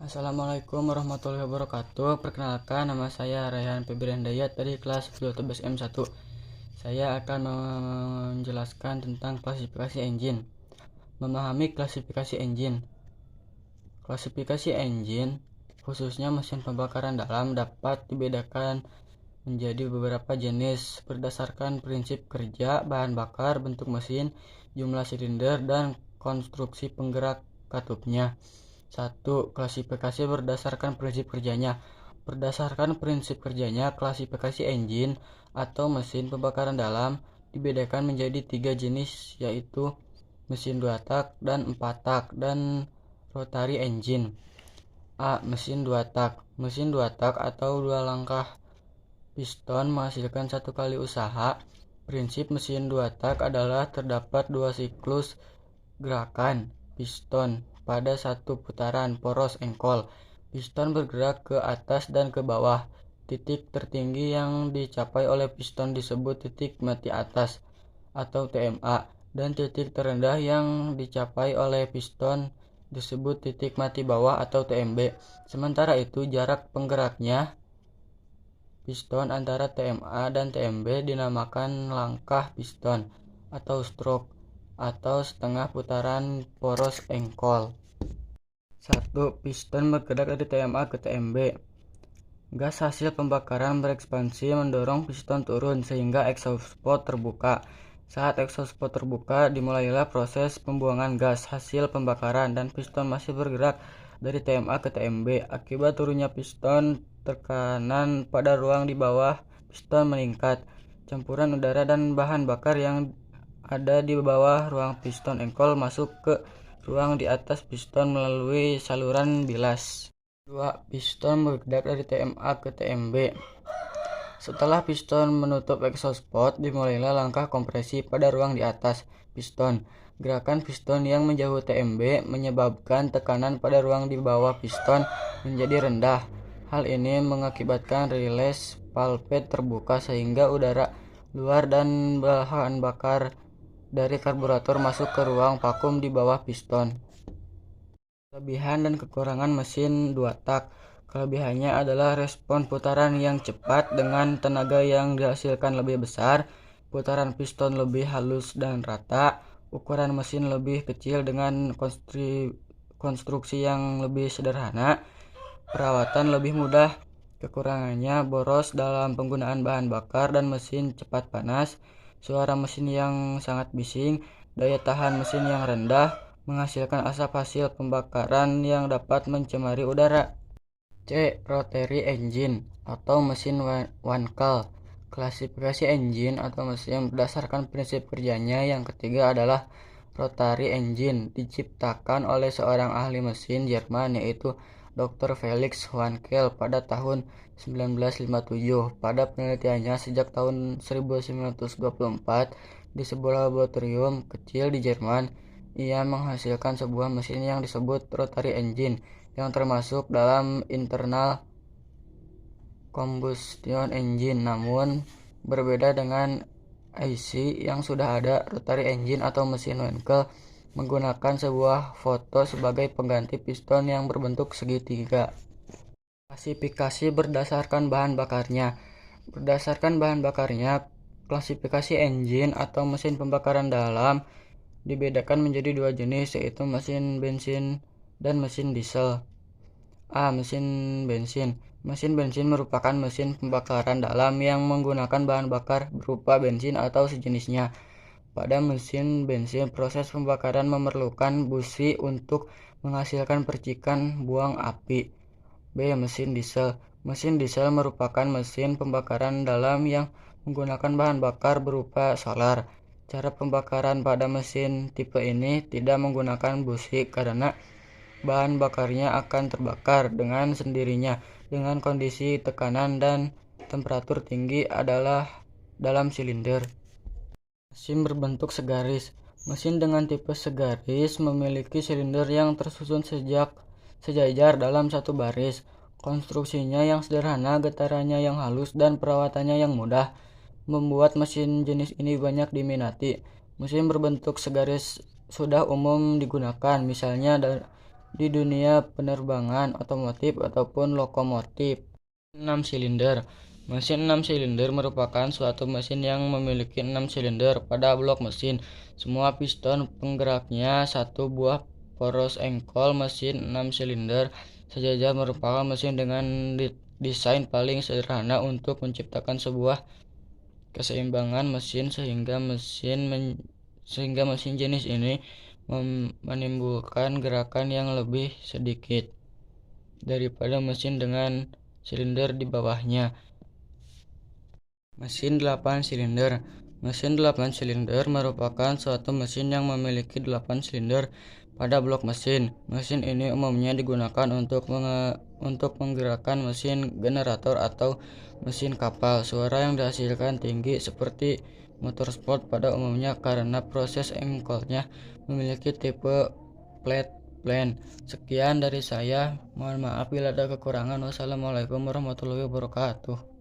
Assalamualaikum warahmatullahi wabarakatuh. Perkenalkan, nama saya Rayhan Febrian Dayat dari kelas 12 M1. Saya akan menjelaskan tentang klasifikasi engine. Memahami klasifikasi engine. Klasifikasi engine, khususnya mesin pembakaran dalam, dapat dibedakan menjadi beberapa jenis berdasarkan prinsip kerja, bahan bakar, bentuk mesin, jumlah silinder, dan konstruksi penggerak katupnya. 1. Klasifikasi berdasarkan prinsip kerjanya. Berdasarkan prinsip kerjanya, klasifikasi engine atau mesin pembakaran dalam dibedakan menjadi 3 jenis, yaitu mesin 2 tak dan 4 tak dan rotary engine. A. Mesin 2 tak. Mesin 2 tak atau 2 langkah piston menghasilkan 1 kali usaha. Prinsip mesin 2 tak adalah terdapat 2 siklus gerakan piston pada 1 putaran poros engkol. Piston bergerak ke atas dan ke bawah. Titik tertinggi yang dicapai oleh piston disebut titik mati atas atau TMA, dan titik terendah yang dicapai oleh piston disebut titik mati bawah atau TMB. Sementara itu, jarak penggeraknya piston antara TMA dan TMB dinamakan langkah piston atau stroke atau setengah putaran poros engkol. 1. Piston bergerak dari TMA ke TMB. Gas hasil pembakaran berekspansi mendorong piston turun sehingga exhaust pot terbuka. Saat exhaust pot terbuka, dimulailah proses pembuangan gas hasil pembakaran dan piston masih bergerak dari TMA ke TMB. Akibat turunnya piston, tekanan pada ruang di bawah piston meningkat. Campuran udara dan bahan bakar yang ada di bawah ruang piston engkol masuk ke ruang di atas piston melalui saluran bilas. 2. Piston bergerak dari TMA ke TMB. Setelah piston menutup exhaust pot, dimulailah langkah kompresi pada ruang di atas piston. Gerakan piston yang menjauh TMB menyebabkan tekanan pada ruang di bawah piston menjadi rendah. Hal ini mengakibatkan rilis valve terbuka sehingga udara luar dan bahan bakar dari karburator masuk ke ruang vakum di bawah piston. Kelebihan dan kekurangan mesin 2 tak. Kelebihannya adalah respon putaran yang cepat dengan tenaga yang dihasilkan lebih besar, putaran piston lebih halus dan rata, ukuran mesin lebih kecil dengan konstruksi yang lebih sederhana, perawatan lebih mudah. Kekurangannya boros dalam penggunaan bahan bakar dan mesin cepat panas, suara mesin yang sangat bising, daya tahan mesin yang rendah, menghasilkan asap hasil pembakaran yang dapat mencemari udara. C. Rotary engine atau mesin one call. Klasifikasi engine atau mesin berdasarkan prinsip kerjanya yang ketiga adalah rotary engine, diciptakan oleh seorang ahli mesin Jerman yaitu Dr. Felix Wankel pada tahun 1957. Pada penelitiannya sejak tahun 1924 di sebuah laboratorium kecil di Jerman, ia menghasilkan sebuah mesin yang disebut rotary engine yang termasuk dalam internal combustion engine. Namun berbeda dengan IC yang sudah ada, rotary engine atau mesin Wankel menggunakan sebuah foto sebagai pengganti piston yang berbentuk segitiga. Klasifikasi berdasarkan bahan bakarnya. Berdasarkan bahan bakarnya, klasifikasi engine atau mesin pembakaran dalam dibedakan menjadi 2 jenis, yaitu mesin bensin dan mesin diesel. A. Mesin bensin. Mesin bensin merupakan mesin pembakaran dalam yang menggunakan bahan bakar berupa bensin atau sejenisnya. Pada mesin bensin, proses pembakaran memerlukan busi untuk menghasilkan percikan buang api. B. Mesin diesel. Mesin diesel merupakan mesin pembakaran dalam yang menggunakan bahan bakar berupa solar. Cara pembakaran pada mesin tipe ini tidak menggunakan busi karena bahan bakarnya akan terbakar dengan sendirinya dengan kondisi tekanan dan temperatur tinggi adalah dalam silinder. Mesin berbentuk segaris. Mesin dengan tipe segaris memiliki silinder yang tersusun sejajar dalam satu baris. Konstruksinya yang sederhana, getarannya yang halus, dan perawatannya yang mudah membuat mesin jenis ini banyak diminati. Mesin berbentuk segaris sudah umum digunakan, misalnya di dunia penerbangan, otomotif, ataupun lokomotif. 6 silinder. Mesin 6 silinder merupakan suatu mesin yang memiliki 6 silinder pada blok mesin. Semua piston penggeraknya satu buah poros engkol. Mesin 6 silinder sejajar merupakan mesin dengan desain paling sederhana untuk menciptakan sebuah keseimbangan mesin sehingga mesin jenis ini menimbulkan gerakan yang lebih sedikit daripada mesin dengan silinder di bawahnya. Mesin 8 silinder. Mesin 8 silinder merupakan suatu mesin yang memiliki 8 silinder pada blok mesin. Mesin ini umumnya digunakan untuk menggerakkan mesin generator atau mesin kapal. Suara yang dihasilkan tinggi seperti motor sport pada umumnya karena proses engkolnya memiliki tipe flat plan. Sekian dari saya. Mohon maaf bila ada kekurangan. Wassalamualaikum warahmatullahi wabarakatuh.